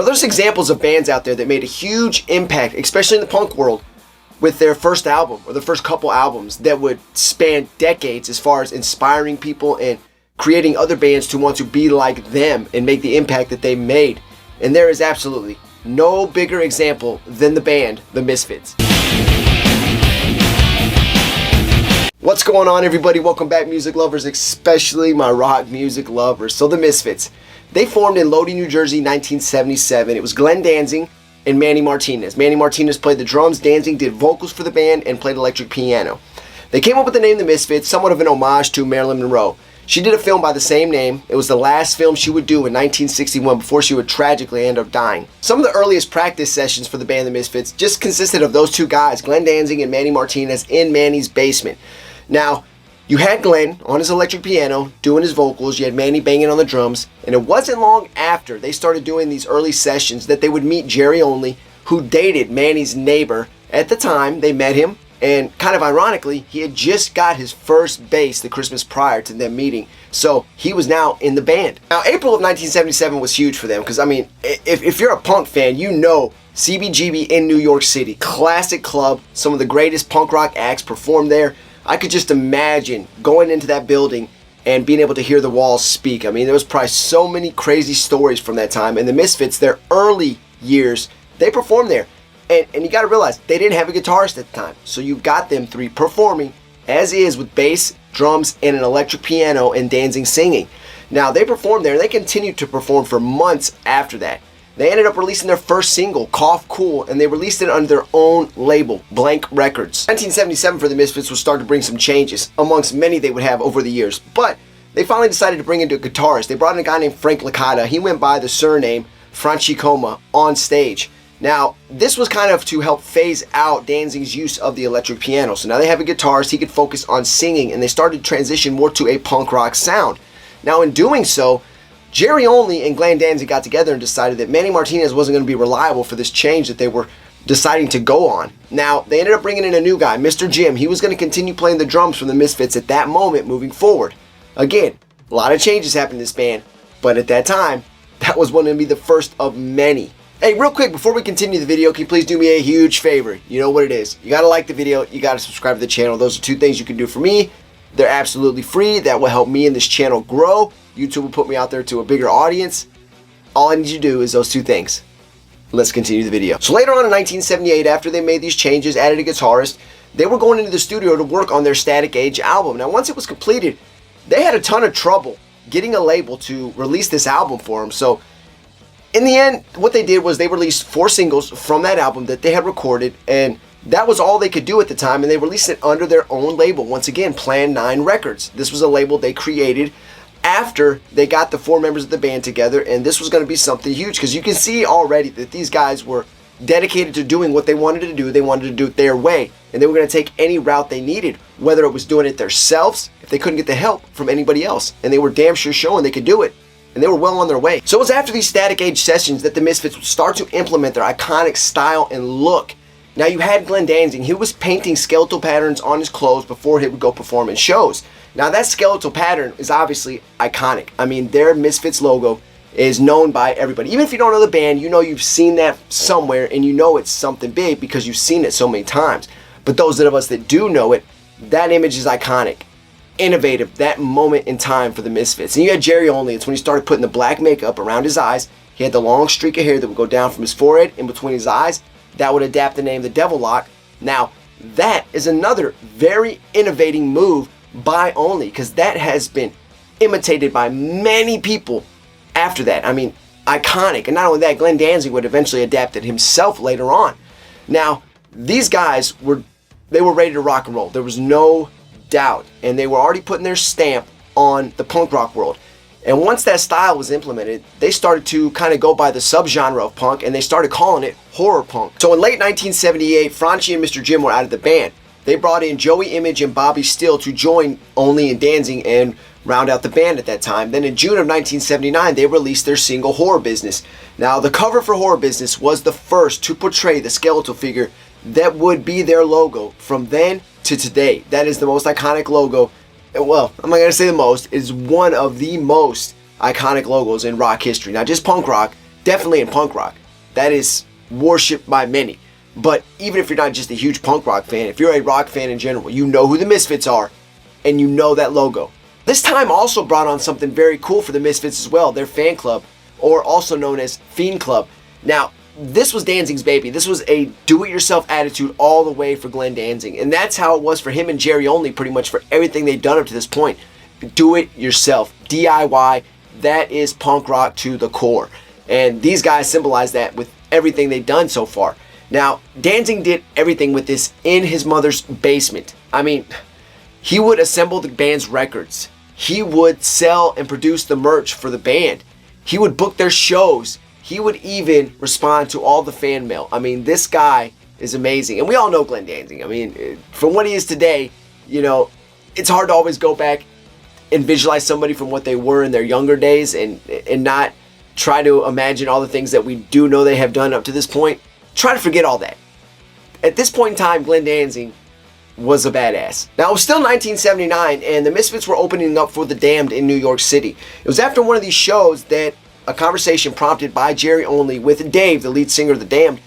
There's examples of bands out there that made a huge impact, especially in the punk world, with their first album or the first couple albums that would span decades as far as inspiring people and creating other bands to want to be like them and make the impact that they made. And there is absolutely no bigger example than the band, the Misfits. What's going on, everybody? Welcome back, music lovers, especially my rock music lovers. So the Misfits, they formed in Lodi, New Jersey, 1977. It was Glenn Danzig and Manny Martinez. Manny Martinez played the drums, Danzig did vocals for the band, and played electric piano. They came up with the name The Misfits, somewhat of an homage to Marilyn Monroe. She did a film by the same name. It was the last film she would do in 1961 before she would tragically end up dying. Some of the earliest practice sessions for the band The Misfits just consisted of those two guys, Glenn Danzig and Manny Martinez, in Manny's basement. Now, you had Glenn on his electric piano doing his vocals, you had Manny banging on the drums, and it wasn't long after they started doing these early sessions that they would meet Jerry Only, who dated Manny's neighbor. At the time, they met him, and kind of ironically, he had just got his first bass the Christmas prior to them meeting, so he was now in the band. Now, April of 1977 was huge for them, because I mean, if you're a punk fan, you know CBGB in New York City, classic club, some of the greatest punk rock acts performed there. I could just imagine going into that building and being able to hear the walls speak. I mean, there was probably so many crazy stories from that time. And the Misfits, their early years, they performed there. And you got to realize, they didn't have a guitarist at the time. So you got them three performing as is with bass, drums, and an electric piano, and Danzig singing. Now, they performed there, and they continued to perform for months after that. They ended up releasing their first single, Cough Cool, and they released it under their own label, Blank Records. 1977 for the Misfits would start to bring some changes, amongst many they would have over the years, but they finally decided to bring in a guitarist. They brought in a guy named Frank Licata. He went by the surname Francicoma on stage. Now, this was kind of to help phase out Danzig's use of the electric piano. So now they have a guitarist, he could focus on singing, and they started to transition more to a punk rock sound. Now, in doing so, Jerry Only and Glenn Danzig got together and decided that Manny Martinez wasn't going to be reliable for this change that they were deciding to go on. Now, they ended up bringing in a new guy, Mr. Jim. He was going to continue playing the drums from the Misfits at that moment moving forward. Again, a lot of changes happened in this band, but at that time, that was going to be the first of many. Hey, real quick, before we continue the video, can you please do me a huge favor? You know what it is. You got to like the video, you got to subscribe to the channel. Those are two things you can do for me. They're absolutely free. That will help me and this channel grow. YouTube will put me out there to a bigger audience. All I need you to do is those two things. Let's continue the video. So later on in 1978, after they made these changes, added a guitarist, they were going into the studio to work on their Static Age album. Now, once it was completed, they had a ton of trouble getting a label to release this album for them. So in the end, what they did was they released 4 singles from that album that they had recorded, and that was all they could do at the time, and they released it under their own label. Once again, Plan 9 Records. This was a label they created after they got the 4 members of the band together, and this was going to be something huge, because you can see already that these guys were dedicated to doing what they wanted to do. They wanted to do it their way, and they were going to take any route they needed, whether it was doing it themselves, if they couldn't get the help from anybody else, and they were damn sure showing they could do it. And they were well on their way. So it was after these Static Age sessions that the Misfits would start to implement their iconic style and look. Now, you had Glenn Danzig. He was painting skeletal patterns on his clothes before he would go perform in shows. Now, that skeletal pattern is obviously iconic. I mean, their Misfits logo is known by everybody. Even if you don't know the band, you know you've seen that somewhere, and you know it's something big because you've seen it so many times. But those of us that do know it, that image is iconic. Innovative, that moment in time for the Misfits. And you had Jerry Only. It's when he started putting the black makeup around his eyes. He had the long streak of hair that would go down from his forehead in between his eyes. That would adapt the name the Devil Lock. Now, that is another very innovating move by Only, because that has been imitated by many people after that. I mean, iconic. And not only that, Glenn Danzig would eventually adapt it himself later on. Now, these guys were ready to rock and roll. There was no doubt, and they were already putting their stamp on the punk rock world. And once that style was implemented, they started to kind of go by the subgenre of punk, and they started calling it horror punk. So in late 1978, Franchi and Mr. Jim were out of the band. They brought in Joey Image and Bobby Steele to join Only and Danzig and round out the band at that time. Then in June of 1979, they released their single Horror Business. Now, the cover for Horror Business was the first to portray the skeletal figure that would be their logo from then to today. That is the most iconic logo. Well, I'm not going to say the most. It's one of the most iconic logos in rock history. Not just punk rock, definitely in punk rock. That is worshipped by many. But even if you're not just a huge punk rock fan, if you're a rock fan in general, you know who the Misfits are, and you know that logo. This time also brought on something very cool for the Misfits as well, their fan club, or also known as Fiend Club. Now, this was Danzig's baby. This was a do-it-yourself attitude all the way for Glenn Danzig. And that's how it was for him and Jerry Only pretty much for everything they've done up to this point. Do it yourself. DIY. That is punk rock to the core. And these guys symbolize that with everything they've done so far. Now, Danzig did everything with this in his mother's basement. I mean, he would assemble the band's records. He would sell and produce the merch for the band. He would book their shows. He would even respond to all the fan mail. I mean, this guy is amazing. And we all know Glenn Danzig. I mean, from what he is today, you know, it's hard to always go back and visualize somebody from what they were in their younger days and not try to imagine all the things that we do know they have done up to this point. Try to forget all that. At this point in time, Glenn Danzig was a badass. Now, it was still 1979, and the Misfits were opening up for The Damned in New York City. It was after one of these shows that a conversation prompted by Jerry Only with Dave, the lead singer of The Damned.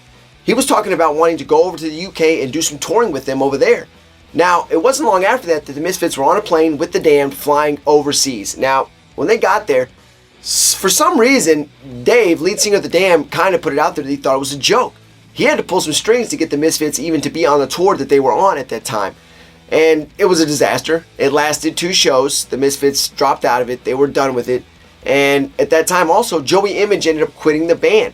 He was talking about wanting to go over to the UK and do some touring with them over there. Now, it wasn't long after that the Misfits were on a plane with The Damned flying overseas. Now, when they got there, for some reason, Dave, lead singer of The Damned, kind of put it out there that he thought it was a joke. He had to pull some strings to get the Misfits even to be on the tour that they were on at that time. And it was a disaster. It lasted 2 shows. The Misfits dropped out of it. They were done with it. And at that time also, Joey Image ended up quitting the band.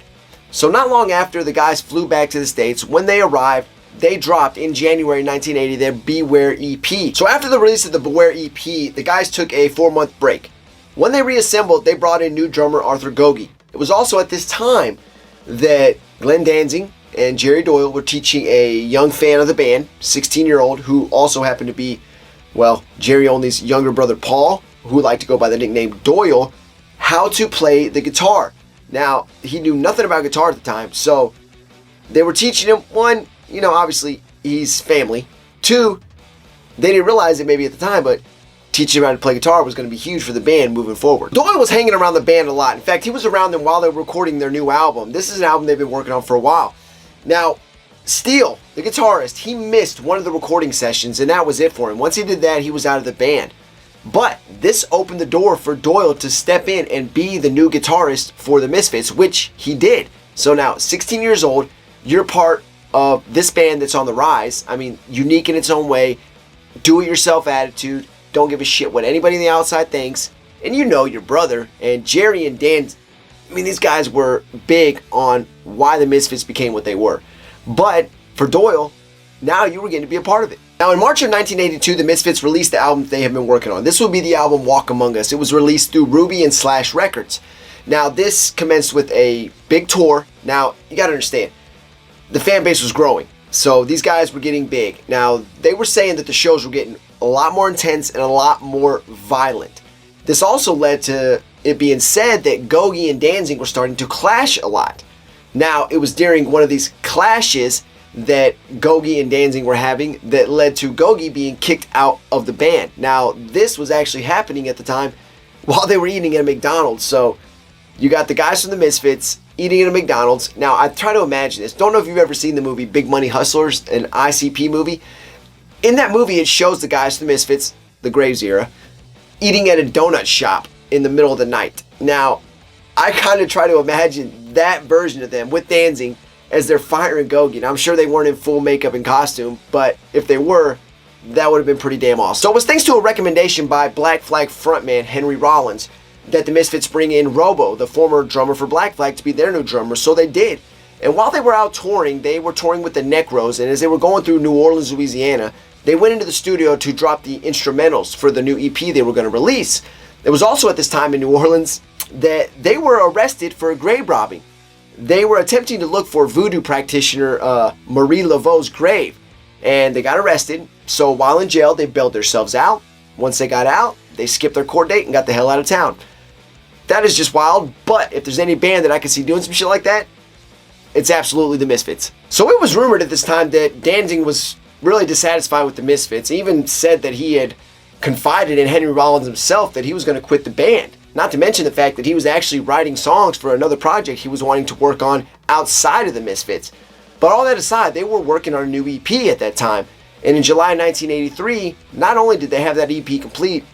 So not long after the guys flew back to the States, when they arrived, they dropped in January 1980 their Beware EP. So after the release of the Beware EP, the guys took a 4-month break. When they reassembled, they brought in new drummer Arthur Gogi. It was also at this time that Glenn Danzig and Jerry Doyle were teaching a young fan of the band, 16-year-old, who also happened to be, well, Jerry Only's younger brother Paul, who liked to go by the nickname Doyle, how to play the guitar. Now, he knew nothing about guitar at the time, so they were teaching him. One, you know, obviously, he's family. 2, they didn't realize it maybe at the time, but teaching him how to play guitar was going to be huge for the band moving forward. Doyle was hanging around the band a lot. In fact, he was around them while they were recording their new album. This is an album they've been working on for a while. Now, Steele, the guitarist, he missed one of the recording sessions, and that was it for him. Once he did that, he was out of the band. But this opened the door for Doyle to step in and be the new guitarist for the Misfits, which he did. So now, 16 years old, you're part of this band that's on the rise. I mean, unique in its own way, do-it-yourself attitude, don't give a shit what anybody on the outside thinks. And you know your brother, and Jerry and Dan, I mean, these guys were big on why the Misfits became what they were. But for Doyle, now you were getting to be a part of it. Now, in March of 1982, the Misfits released the album they have been working on. This will be the album Walk Among Us. It was released through Ruby and Slash Records. Now, this commenced with a big tour. Now, you got to understand, the fan base was growing. So these guys were getting big. Now, they were saying that the shows were getting a lot more intense and a lot more violent. This also led to it being said that Gogi and Danzig were starting to clash a lot. Now, it was during one of these clashes that Gogi and Danzig were having that led to Gogi being kicked out of the band. Now, this was actually happening at the time while they were eating at a McDonald's. So, you got the guys from the Misfits eating at a McDonald's. Now, I try to imagine this. Don't know if you've ever seen the movie Big Money Hustlers, an ICP movie. In that movie, it shows the guys from the Misfits, the Graves era, eating at a donut shop in the middle of the night. Now, I kind of try to imagine that version of them with Danzig as they're firing Gogi. Now, I'm sure they weren't in full makeup and costume, but if they were, that would have been pretty damn awesome. So it was thanks to a recommendation by Black Flag frontman Henry Rollins that the Misfits bring in Robo, the former drummer for Black Flag, to be their new drummer. So they did. And while they were out touring, they were touring with the Necros, and as they were going through New Orleans, Louisiana, they went into the studio to drop the instrumentals for the new EP they were going to release. It was also at this time in New Orleans that they were arrested for grave robbing. They were attempting to look for voodoo practitioner Marie Laveau's grave, and they got arrested. So while in jail, they bailed themselves out. Once they got out, they skipped their court date and got the hell out of town. That is just wild, but if there's any band that I could see doing some shit like that, it's absolutely the Misfits. So it was rumored at this time that Danzig was really dissatisfied with the Misfits. He even said that he had confided in Henry Rollins himself that he was going to quit the band. Not to mention the fact that he was actually writing songs for another project he was wanting to work on outside of the Misfits. But all that aside, they were working on a new EP at that time. And in July 1983, not only did they have that EP complete,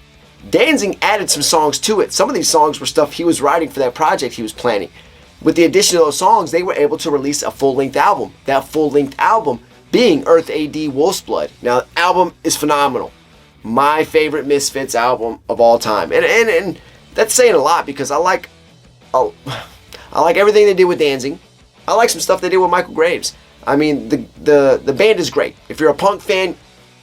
Danzig added some songs to it. Some of these songs were stuff he was writing for that project he was planning. With the addition of those songs, they were able to release a full-length album. That full-length album being Earth AD Wolf's Blood. Now, the album is phenomenal. My favorite Misfits album of all time. And that's saying a lot because I like everything they did with Danzig. I like some stuff they did with Michael Graves. I mean, the band is great. If you're a punk fan,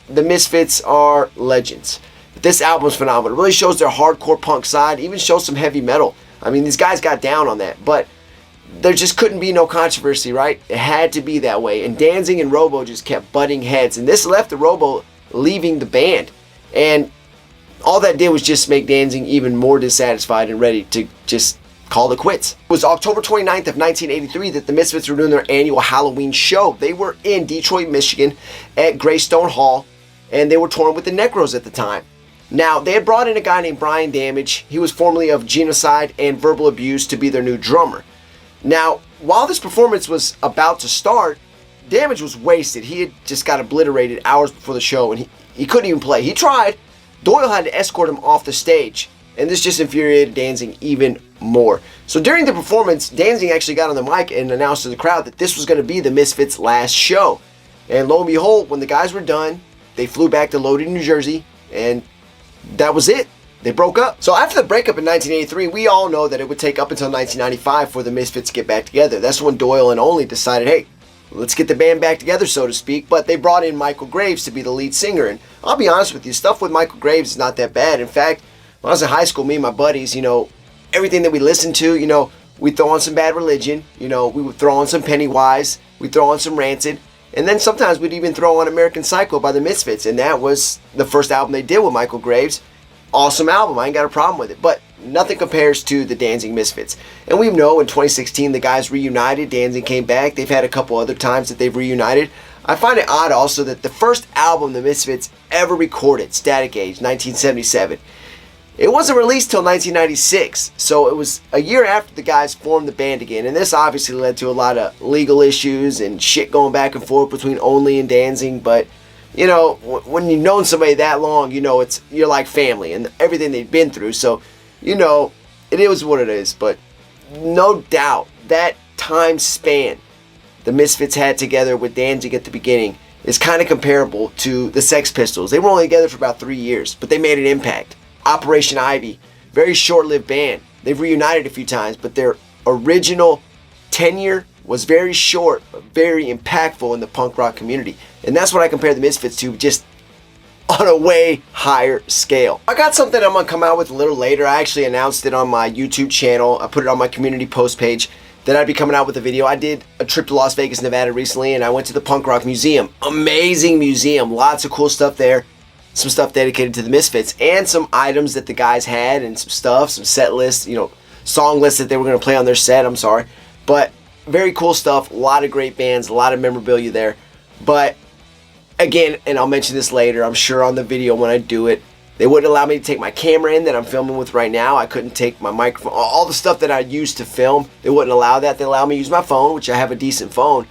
the Misfits are legends. But this album is phenomenal. It really shows their hardcore punk side, even shows some heavy metal. I mean, these guys got down on that, but there just couldn't be no controversy, right? It had to be that way. And Danzig and Robo just kept butting heads. And this left the Robo leaving the band. And all that did was just make Danzig even more dissatisfied and ready to just call it quits. It was October 29th of 1983 that the Misfits were doing their annual Halloween show. They were in Detroit, Michigan at Greystone Hall, and they were touring with the Necros at the time. Now, they had brought in a guy named Brian Damage. He was formerly of Genocide and Verbal Abuse to be their new drummer. Now, while this performance was about to start, Damage was wasted. He had just got obliterated hours before the show, and he couldn't even play. He tried. Doyle had to escort him off the stage, and this just infuriated Danzig even more. So during the performance, Danzig actually got on the mic and announced to the crowd that this was going to be the Misfits' last show. And lo and behold, when the guys were done, they flew back to Lodi, New Jersey, and that was it. They broke up. So after the breakup in 1983, we all know that it would take up until 1995 for the Misfits to get back together. That's when Doyle and Olney decided, hey, let's get the band back together, so to speak. But they brought in Michael Graves to be the lead singer. And I'll be honest with you, stuff with Michael Graves is not that bad. In fact, when I was in high school, me and my buddies, everything that we listened to, we'd throw on some Bad Religion. We would throw on some Pennywise. We'd throw on some Rancid. And then sometimes we'd even throw on American Psycho by the Misfits. And that was the first album they did with Michael Graves. Awesome album. I ain't got a problem with it. But nothing compares to the Danzig Misfits. And we know in 2016 the guys reunited. Danzig came back. They've had a couple other times that they've reunited. I find it odd also that the first album the Misfits ever recorded, Static Age, 1977, it wasn't released till 1996. So it was a year after the guys formed the band again. And this obviously led to a lot of legal issues and shit going back and forth between Olney and Danzig. But when you've known somebody that long, you're like family and everything they've been through. So, it is what it is. But no doubt that time span the Misfits had together with Danzig at the beginning is kind of comparable to the Sex Pistols. They were only together for about 3 years, but they made an impact. Operation Ivy, very short-lived band. They've reunited a few times, but their original tenure was very short, but very impactful in the punk rock community. And that's what I compare the Misfits to, just on a way higher scale. I got something I'm going to come out with a little later. I actually announced it on my YouTube channel. I put it on my community post page that I'd be coming out with a video. I did a trip to Las Vegas, Nevada recently, and I went to the Punk Rock Museum. Amazing museum. Lots of cool stuff there. Some stuff dedicated to the Misfits, and some items that the guys had, and some stuff, some set lists, song lists that they were going to play on their set, But very cool stuff, a lot of great bands, a lot of memorabilia there. But again, and I'll mention this later, I'm sure on the video when I do it, they wouldn't allow me to take my camera in that I'm filming with right now. I couldn't take my microphone, all the stuff that I used to film, they wouldn't allow that. They allowed me to use my phone, which I have a decent phone,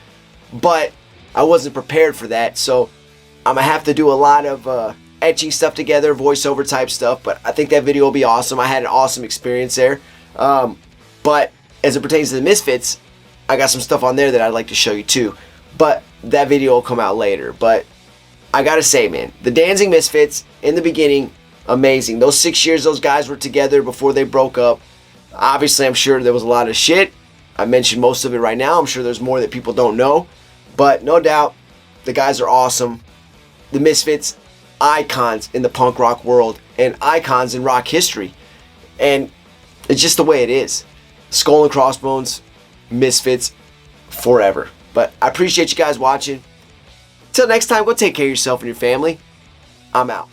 but I wasn't prepared for that. So I'm going to have to do a lot of etching stuff together, voiceover type stuff, but I think that video will be awesome. I had an awesome experience there. But as it pertains to the Misfits, I got some stuff on there that I'd like to show you too. But that video will come out later. But I gotta say, man, the Danzig Misfits, in the beginning, amazing. Those 6 years those guys were together before they broke up. Obviously, I'm sure there was a lot of shit. I mentioned most of it right now. I'm sure there's more that people don't know. But no doubt, the guys are awesome. The Misfits, icons in the punk rock world and icons in rock history. And it's just the way it is. Skull and Crossbones, Misfits, forever. But I appreciate you guys watching. Till next time, go take care of yourself and your family. I'm out.